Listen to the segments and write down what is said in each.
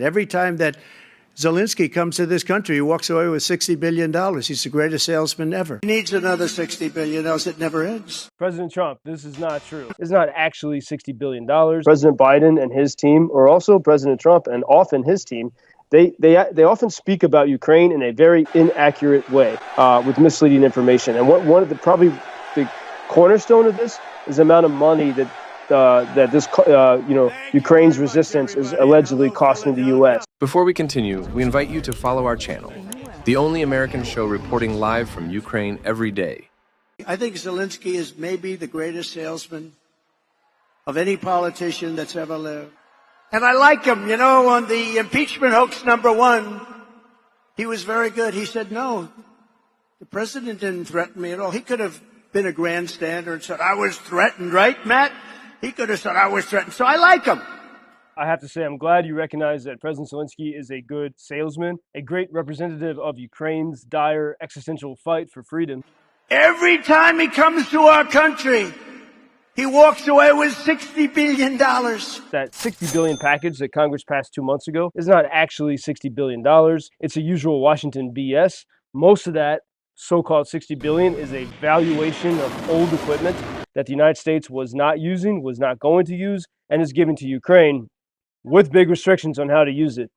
Every time that Zelenskiy comes to this country, he walks away with $60 billion. He's the greatest salesman ever. He needs another $60 billion, else it never ends. President Trump, this is not true. It's not actually $60 billion. President Biden and his team, or also President Trump and often his team, they often speak about Ukraine in a very inaccurate way with misleading information. And one of the cornerstone of this is the amount of money that Ukraine's resistance is allegedly costing the U.S. Before we continue, we invite you to follow our channel, the only American show reporting live from Ukraine every day. I think Zelenskiy is maybe the greatest salesman of any politician that's ever lived. And I like him. On the impeachment hoax #1, he was very good. He said, no, the president didn't threaten me at all. He could have been a grandstander and said, I was threatened, right, Matt? He could have said I was threatened. So I like him. I have to say, I'm glad you recognize that President Zelenskiy is a good salesman, a great representative of Ukraine's dire existential fight for freedom. Every time he comes to our country, he walks away with $60 billion. That $60 billion package that Congress passed 2 months ago is not actually $60 billion. It's a usual Washington BS. Most of that so-called $60 billion is a valuation of old equipment that the United States was not using, was not going to use, and is given to Ukraine with big restrictions on how to use it.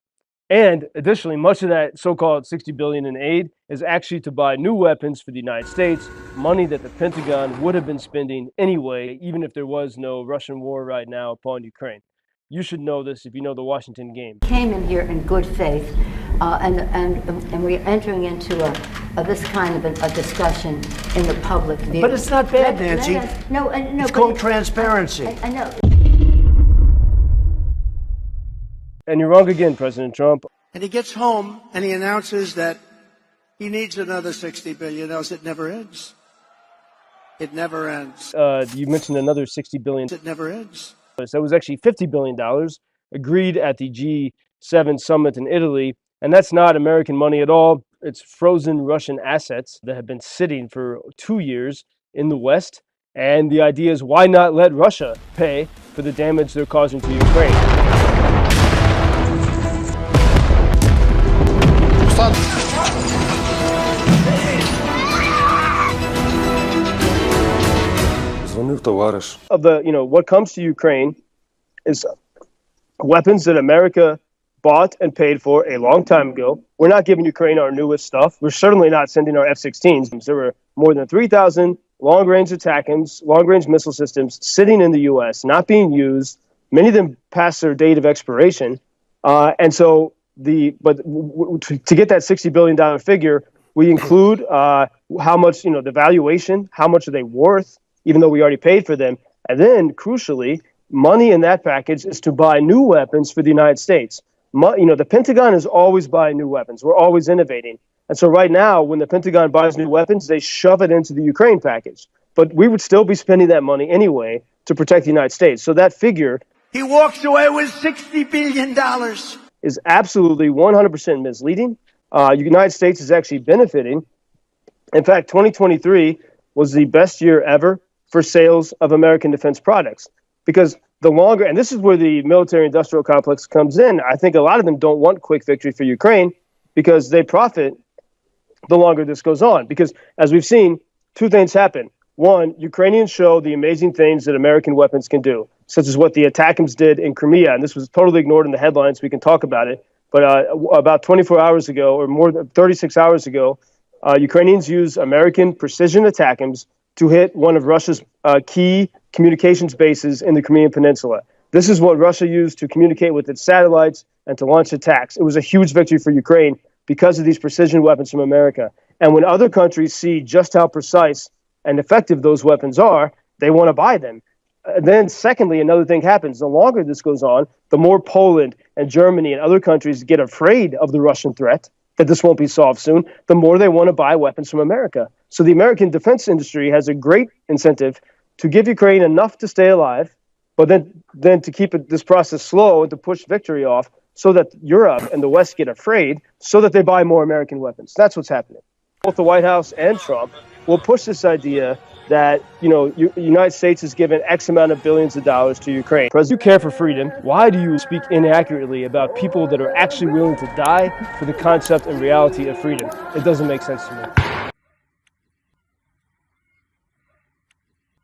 And additionally, much of that so-called $60 billion in aid is actually to buy new weapons for the United States, money that the Pentagon would have been spending anyway, even if there was no Russian war right now upon Ukraine. You should know this if you know the Washington game. Came in here in good faith, and we're entering into this kind of a discussion in the public view. But it's not bad, Nancy. No, it's called transparency. I know. And you're wrong again, President Trump. And he gets home and he announces that he needs another $60 billion, else it never ends. It never ends. You mentioned another $60 billion. It never ends. That was actually $50 billion agreed at the G7 summit in Italy. And that's not American money at all. It's frozen Russian assets that have been sitting for 2 years in the West. And the idea is, why not let Russia pay for the damage they're causing to Ukraine? Of what comes to Ukraine is weapons that America bought and paid for a long time ago. We're not giving Ukraine our newest stuff. We're certainly not sending our F-16s. There were more than 3,000 long-range ATACMS, long-range missile systems sitting in the U.S., not being used. Many of them past their date of expiration. To get that $60 billion figure, we include how much, the valuation, how much are they worth, even though we already paid for them. And then, crucially, money in that package is to buy new weapons for the United States. The Pentagon is always buying new weapons. We're always innovating. And so right now, when the Pentagon buys new weapons, they shove it into the Ukraine package. But we would still be spending that money anyway to protect the United States. So that figure... He walks away with $60 billion. ...is absolutely 100% misleading. The United States is actually benefiting. In fact, 2023 was the best year ever for sales of American defense products. Because the longer, and this is where the military-industrial complex comes in, I think a lot of them don't want quick victory for Ukraine because they profit the longer this goes on. Because as we've seen, two things happen. One, Ukrainians show the amazing things that American weapons can do, such as what the ATACMS did in Crimea. And this was totally ignored in the headlines. We can talk about it. But about 24 hours ago, or more than 36 hours ago, Ukrainians used American precision ATACMS to hit one of Russia's key communications bases in the Crimean Peninsula. This is what Russia used to communicate with its satellites and to launch attacks. It was a huge victory for Ukraine because of these precision weapons from America. And when other countries see just how precise and effective those weapons are, they want to buy them. Then secondly, another thing happens. The longer this goes on, the more Poland and Germany and other countries get afraid of the Russian threat, that this won't be solved soon, the more they want to buy weapons from America. So the American defense industry has a great incentive to give Ukraine enough to stay alive, but then to keep this process slow and to push victory off so that Europe and the West get afraid so that they buy more American weapons. That's what's happening. Both the White House and Trump will push this idea that, the United States has given X amount of billions of dollars to Ukraine. President, you care for freedom. Why do you speak inaccurately about people that are actually willing to die for the concept and reality of freedom? It doesn't make sense to me.